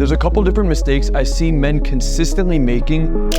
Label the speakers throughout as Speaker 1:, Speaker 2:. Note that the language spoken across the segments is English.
Speaker 1: There's a couple different mistakes I see men consistently making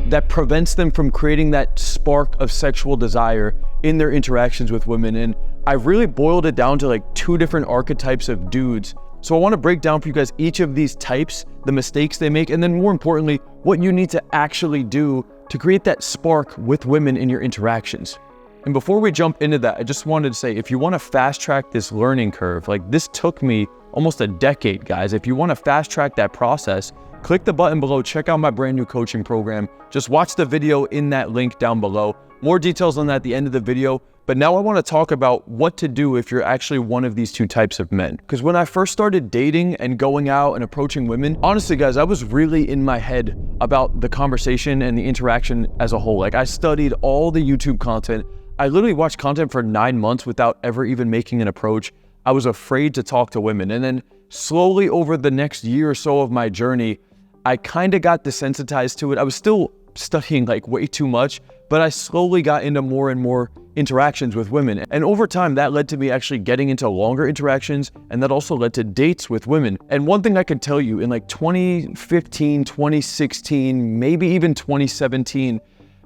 Speaker 1: that prevents them from creating that spark of sexual desire in their interactions with women. And I really boiled it down to like 2 different archetypes of dudes. So I want to break down for you guys each of these types, the mistakes they make, and then more importantly, what you need to actually do to create that spark with women in your interactions. And before we jump into that, I just wanted to say, if you want to fast track this learning curve, like this took me almost a decade, guys. If you want to fast track that process, click the button below, check out my brand new coaching program. Just watch the video in that link down below. More details on that at the end of the video. But now I want to talk about what to do if you're actually one of these 2 types of men. Because when I first started dating and going out and approaching women, honestly, guys, I was really in my head about the conversation and the interaction as a whole. Like, I studied all the YouTube content. I literally watched content for 9 months without ever even making an approach. I was afraid to talk to women. And then slowly over the next year or so of my journey, I kind of got desensitized to it. I was still studying like way too much, but I slowly got into more and more interactions with women. And over time, that led to me actually getting into longer interactions, and that also led to dates with women. And one thing I can tell you, in like 2015, 2016, maybe even 2017,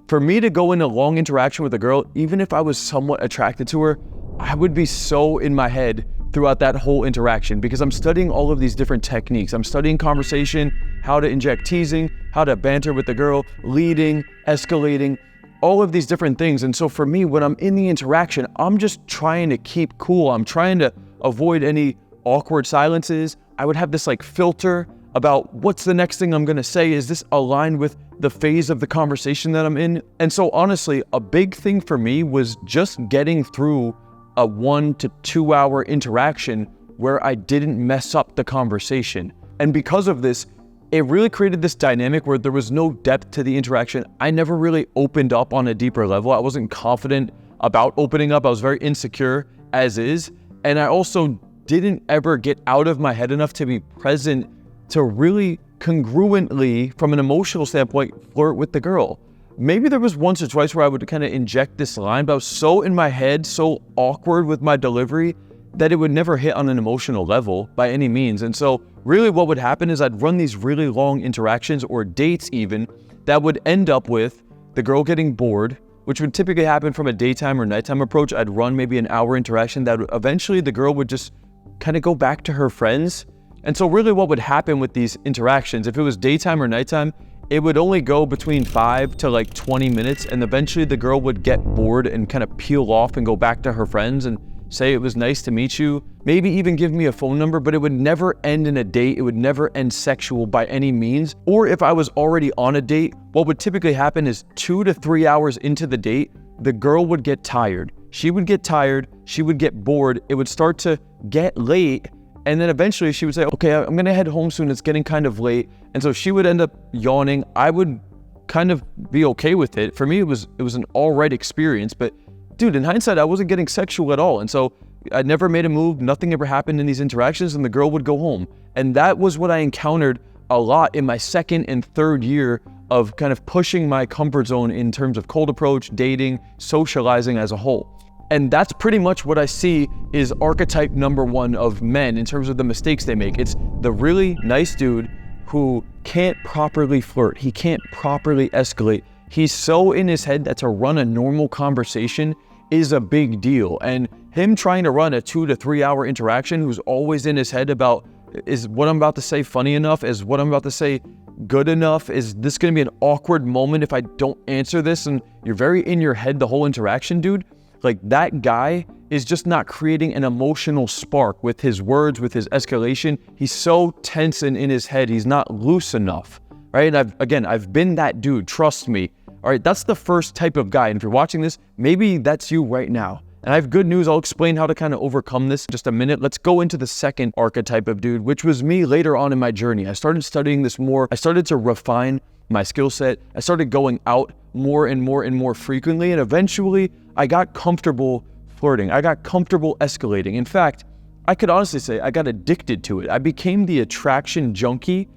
Speaker 1: for me to go into a long interaction with a girl, even if I was somewhat attracted to her, I would be so in my head throughout that whole interaction because I'm studying all of these different techniques. I'm studying conversation, how to inject teasing, how to banter with the girl, leading, escalating, all of these different things. And so for me, when I'm in the interaction, I'm just trying to keep cool. I'm trying to avoid any awkward silences. I would have this like filter about what's the next thing I'm gonna say. Is this aligned with the phase of the conversation that I'm in? And so honestly, a big thing for me was just getting through a 1 to 2 hour interaction where I didn't mess up the conversation. And because of this, it really created this dynamic where there was no depth to the interaction. I never really opened up on a deeper level. I wasn't confident about opening up. I was very insecure as is. And I also didn't ever get out of my head enough to be present to really congruently, from an emotional standpoint, flirt with the girl. Maybe there was once or twice where I would kind of inject this line, but I was so in my head, so awkward with my delivery that it would never hit on an emotional level by any means. And so really what would happen is I'd run these really long interactions or dates even that would end up with the girl getting bored, which would typically happen from a daytime or nighttime approach. I'd run maybe an hour interaction that eventually the girl would just kind of go back to her friends. And so really what would happen with these interactions, if it was daytime or nighttime, it would only go between 5 to like 20 minutes, and eventually the girl would get bored and kind of peel off and go back to her friends and say it was nice to meet you, maybe even give me a phone number, but it would never end in a date. It would never end sexual by any means. Or if I was already on a date, what would typically happen is 2 to 3 hours into the date, the girl would get tired. She would get tired, she would get bored, it would start to get late, and then eventually she would say, okay, I'm gonna head home soon, it's getting kind of late. And so she would end up yawning. I would kind of be okay with it. For me, it was an all right experience, but dude, in hindsight, I wasn't getting sexual at all. And so I never made a move, nothing ever happened in these interactions, and the girl would go home. And that was what I encountered a lot in my 2nd and 3rd year of kind of pushing my comfort zone in terms of cold approach, dating, socializing as a whole. And that's pretty much what I see is archetype number 1 of men in terms of the mistakes they make. It's the really nice dude who can't properly flirt. He can't properly escalate. He's so in his head that to run a normal conversation is a big deal. And him trying to run a 2 to 3 hour interaction, who's always in his head about, is what I'm about to say funny enough? Is what I'm about to say good enough? Is this gonna be an awkward moment if I don't answer this? And you're very in your head the whole interaction, dude. Like, that guy is just not creating an emotional spark with his words, with his escalation. He's so tense and in his head, he's not loose enough, right? And I've been that dude, trust me. All right, that's the first type of guy. And if you're watching this, maybe that's you right now. And I have good news. I'll explain how to kind of overcome this in just a minute. Let's go into the second archetype of dude, which was me later on in my journey. I started studying this more. I started to refine my skill set. I started going out more and more and more frequently. And eventually I got comfortable flirting. I got comfortable escalating. In fact, I could honestly say I got addicted to it. I became the attraction junkie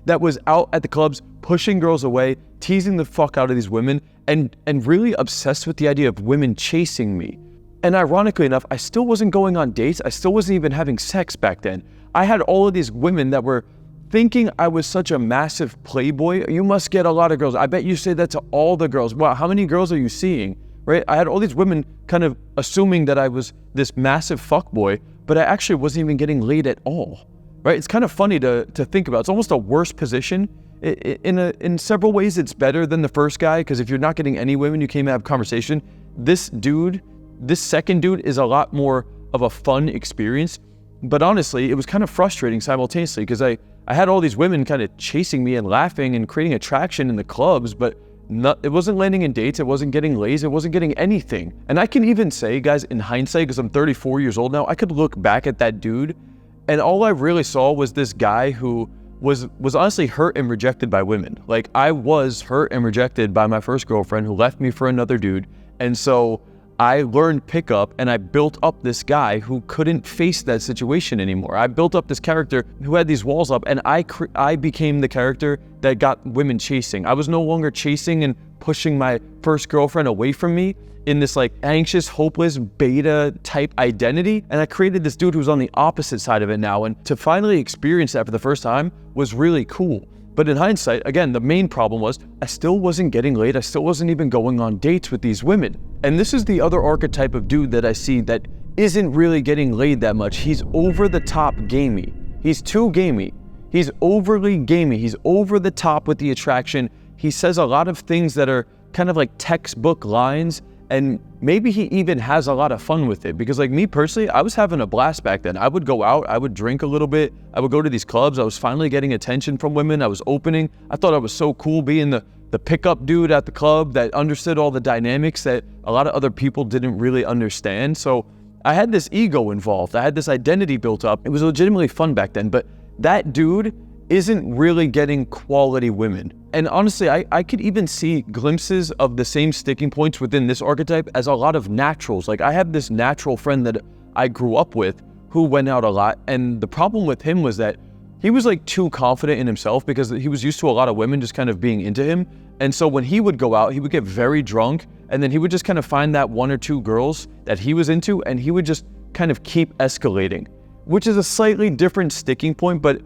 Speaker 1: that was out at the clubs, pushing girls away, teasing the fuck out of these women, and really obsessed with the idea of women chasing me. And ironically enough, I still wasn't going on dates. I still wasn't even having sex back then. I had all of these women that were thinking I was such a massive playboy. You must get a lot of girls. I bet you say that to all the girls. Wow, how many girls are you seeing? Right? I had all these women kind of assuming that I was this massive fuckboy, but I actually wasn't even getting laid at all. Right? It's kind of funny to think about. It's almost a worse position. In several ways, it's better than the first guy, because if you're not getting any women, you can't even have conversation. This second dude is a lot more of a fun experience. But honestly, it was kind of frustrating simultaneously, because I had all these women kind of chasing me and laughing and creating attraction in the clubs, but it wasn't landing in dates, it wasn't getting lays, it wasn't getting anything. And I can even say, guys, in hindsight, because I'm 34 years old now, I could look back at that dude, and all I really saw was this guy who was honestly hurt and rejected by women. Like, I was hurt and rejected by my first girlfriend who left me for another dude. And so I learned pickup, and I built up this guy who couldn't face that situation anymore. I built up this character who had these walls up, and I became the character that got women chasing. I was no longer chasing and pushing my first girlfriend away from me in this like anxious, hopeless, beta type identity. And I created this dude who's on the opposite side of it now. And to finally experience that for the first time was really cool. But in hindsight, again, the main problem was I still wasn't getting laid. I still wasn't even going on dates with these women. And this is the other archetype of dude that I see that isn't really getting laid that much. He's over the top gamey. He's too gamey. He's overly gamey. He's over the top with the attraction. He says a lot of things that are kind of like textbook lines, and maybe he even has a lot of fun with it. Because like me personally, I was having a blast back then. I would go out, I would drink a little bit, I would go to these clubs. I was finally getting attention from women. I was opening. I thought I was so cool being the pickup dude at the club that understood all the dynamics that a lot of other people didn't really understand. So I had this ego involved. I had this identity built up. It was legitimately fun back then, but that dude isn't really getting quality women. And honestly, I could even see glimpses of the same sticking points within this archetype as a lot of naturals. Like, I have this natural friend that I grew up with who went out a lot, and the problem with him was that he was like too confident in himself because he was used to a lot of women just kind of being into him. And so when he would go out, he would get very drunk, and then he would just kind of find that one or two girls that he was into, and he would just kind of keep escalating, which is a slightly different sticking point. But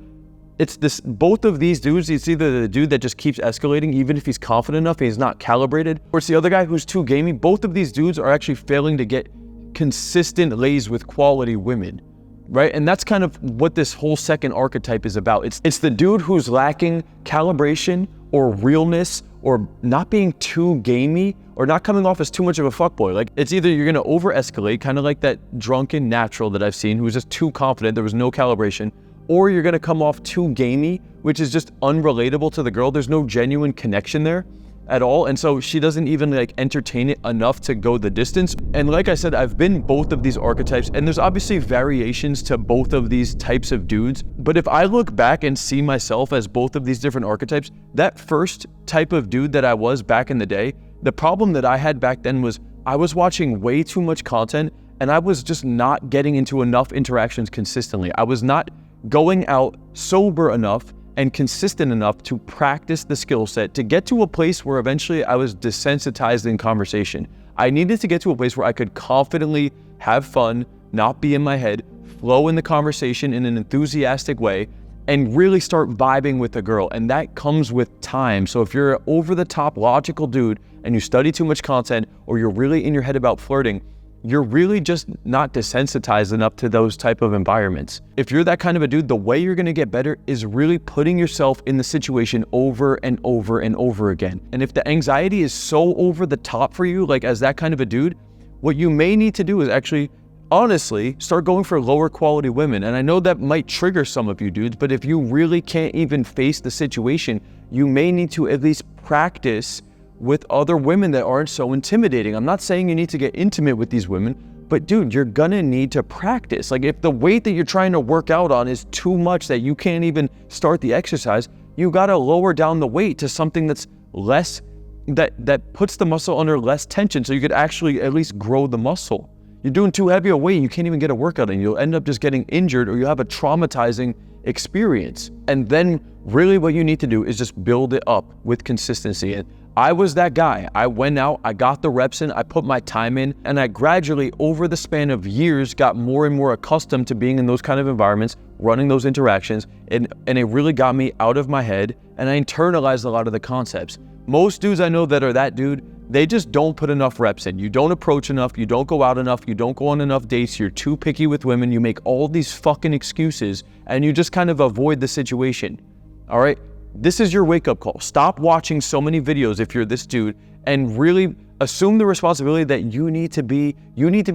Speaker 1: it's this, both of these dudes, it's either the dude that just keeps escalating even if he's confident enough and he's not calibrated, or it's the other guy who's too gamey. Both of these dudes are actually failing to get consistent lays with quality women, right? And that's kind of what this whole second archetype is about. It's the dude who's lacking calibration or realness, or not being too gamey, or not coming off as too much of a fuckboy. Like, it's either you're gonna over escalate, kind of like that drunken natural that I've seen who's just too confident, there was no calibration, or you're gonna come off too gamey, which is just unrelatable to the girl. There's no genuine connection there at all. And so she doesn't even like entertain it enough to go the distance. And like I said, I've been both of these archetypes, and there's obviously variations to both of these types of dudes. But if I look back and see myself as both of these different archetypes, that first type of dude that I was back in the day, the problem that I had back then was I was watching way too much content, and I was just not getting into enough interactions consistently. I was not going out sober enough and consistent enough to practice the skill set to get to a place where eventually I was desensitized in conversation. I needed to get to a place where I could confidently have fun, not be in my head, flow in the conversation in an enthusiastic way, and really start vibing with the girl. And that comes with time. So if you're an over-the-top logical dude and you study too much content, or you're really in your head about flirting, you're really just not desensitized enough to those type of environments. If you're that kind of a dude, the way you're gonna get better is really putting yourself in the situation over and over and over again. And if the anxiety is so over the top for you, like as that kind of a dude, what you may need to do is actually, honestly, start going for lower quality women. And I know that might trigger some of you dudes, but if you really can't even face the situation, you may need to at least practice with other women that aren't so intimidating. I'm not saying you need to get intimate with these women, but dude, you're gonna need to practice. Like, if the weight that you're trying to work out on is too much that you can't even start the exercise, you gotta lower down the weight to something that's less, that puts the muscle under less tension, so you could actually at least grow the muscle. You're doing too heavy a weight, you can't even get a workout in. You'll end up just getting injured, or you'll have a traumatizing experience. And then really what you need to do is just build it up with consistency. And I was that guy. I went out, I got the reps in, I put my time in, and I gradually, over the span of years, got more and more accustomed to being in those kind of environments, running those interactions, and it really got me out of my head, and I internalized a lot of the concepts. Most dudes I know that are that dude, they just don't put enough reps in. You don't approach enough, you don't go out enough, you don't go on enough dates, you're too picky with women, you make all these fucking excuses, and you just kind of avoid the situation, all right? This is your wake-up call. Stop watching so many videos if you're this dude, and really assume the responsibility that you need to be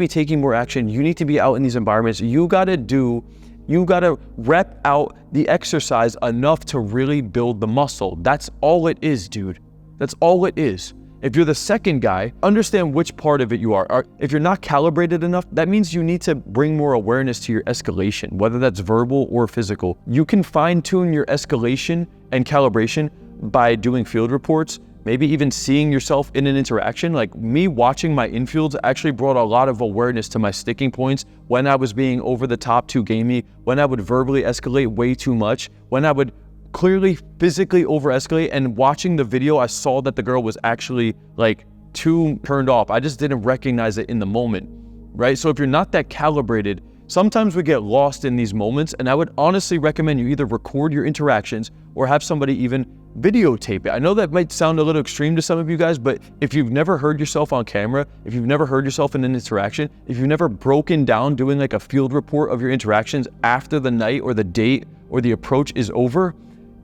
Speaker 1: taking more action. You need to be out in these environments. You gotta rep out the exercise enough to really build the muscle. That's all it is, dude. That's all it is. If you're the second guy, understand which part of it you are. If you're not calibrated enough, that means you need to bring more awareness to your escalation, whether that's verbal or physical. You can fine-tune your escalation and calibration by doing field reports, maybe even seeing yourself in an interaction. Like me watching my infields actually brought a lot of awareness to my sticking points when I was being over the top too gamey, when I would verbally escalate way too much, when I would clearly physically over escalate. And watching the video, I saw that the girl was actually like too turned off. I just didn't recognize it in the moment, right? So if you're not that calibrated, sometimes we get lost in these moments, and I would honestly recommend you either record your interactions or have somebody even videotape it. I know that might sound a little extreme to some of you guys, but if you've never heard yourself on camera, if you've never heard yourself in an interaction, if you've never broken down doing like a field report of your interactions after the night or the date or the approach is over,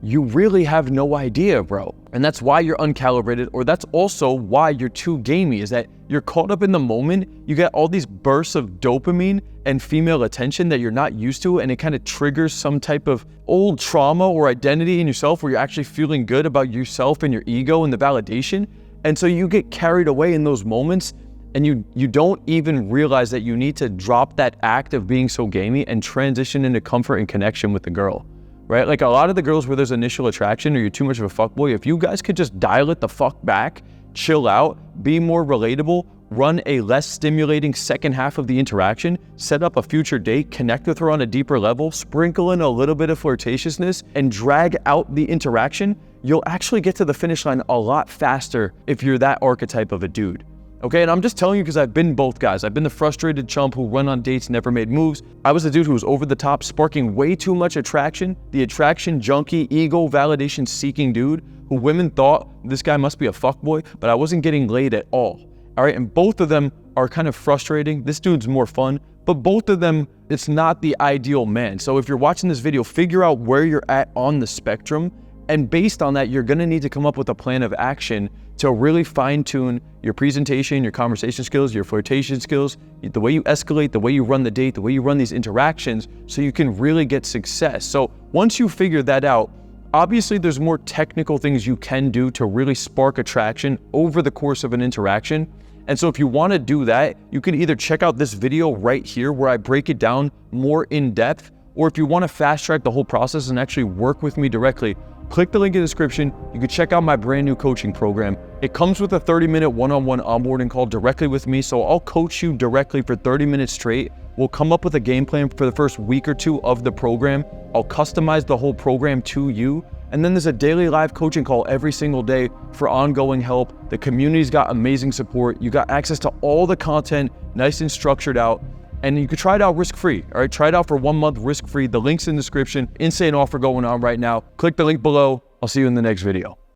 Speaker 1: you really have no idea, bro. And that's why you're uncalibrated, or that's also why you're too gamey, is that you're caught up in the moment. You get all these bursts of dopamine and female attention that you're not used to, and it kind of triggers some type of old trauma or identity in yourself where you're actually feeling good about yourself and your ego and the validation. And so you get carried away in those moments, and you don't even realize that you need to drop that act of being so gamey and transition into comfort and connection with the girl. Right? Like a lot of the girls where there's initial attraction or you're too much of a fuckboy, if you guys could just dial it the fuck back, chill out, be more relatable, run a less stimulating second half of the interaction, set up a future date, connect with her on a deeper level, sprinkle in a little bit of flirtatiousness, and drag out the interaction, you'll actually get to the finish line a lot faster if you're that archetype of a dude. Okay, and I'm just telling you because I've been both guys. I've been the frustrated chump who went on dates, never made moves. I was the dude who was over the top, sparking way too much attraction, the attraction junkie, ego validation seeking dude who women thought this guy must be a fuckboy, but I wasn't getting laid at all. All right, and both of them are kind of frustrating. This dude's more fun, but both of them, it's not the ideal man. So if you're watching this video, figure out where you're at on the spectrum, and based on that, you're gonna need to come up with a plan of action to really fine-tune your presentation, your conversation skills, your flirtation skills, the way you escalate, the way you run the date, the way you run these interactions, so you can really get success. So once you figure that out, obviously there's more technical things you can do to really spark attraction over the course of an interaction. And so if you want to do that, you can either check out this video right here where I break it down more in depth, or if you want to fast track the whole process and actually work with me directly, click the link in the description. You can check out my brand new coaching program. It comes with a 30-minute one-on-one onboarding call directly with me. So I'll coach you directly for 30 minutes straight. We'll come up with a game plan for the first week or two of the program. I'll customize the whole program to you. And then there's a daily live coaching call every single day for ongoing help. The community's got amazing support. You got access to all the content, nice and structured out. And you could try it out risk-free, all right? Try it out for 1 month risk-free. The link's in the description. Insane offer going on right now. Click the link below. I'll see you in the next video.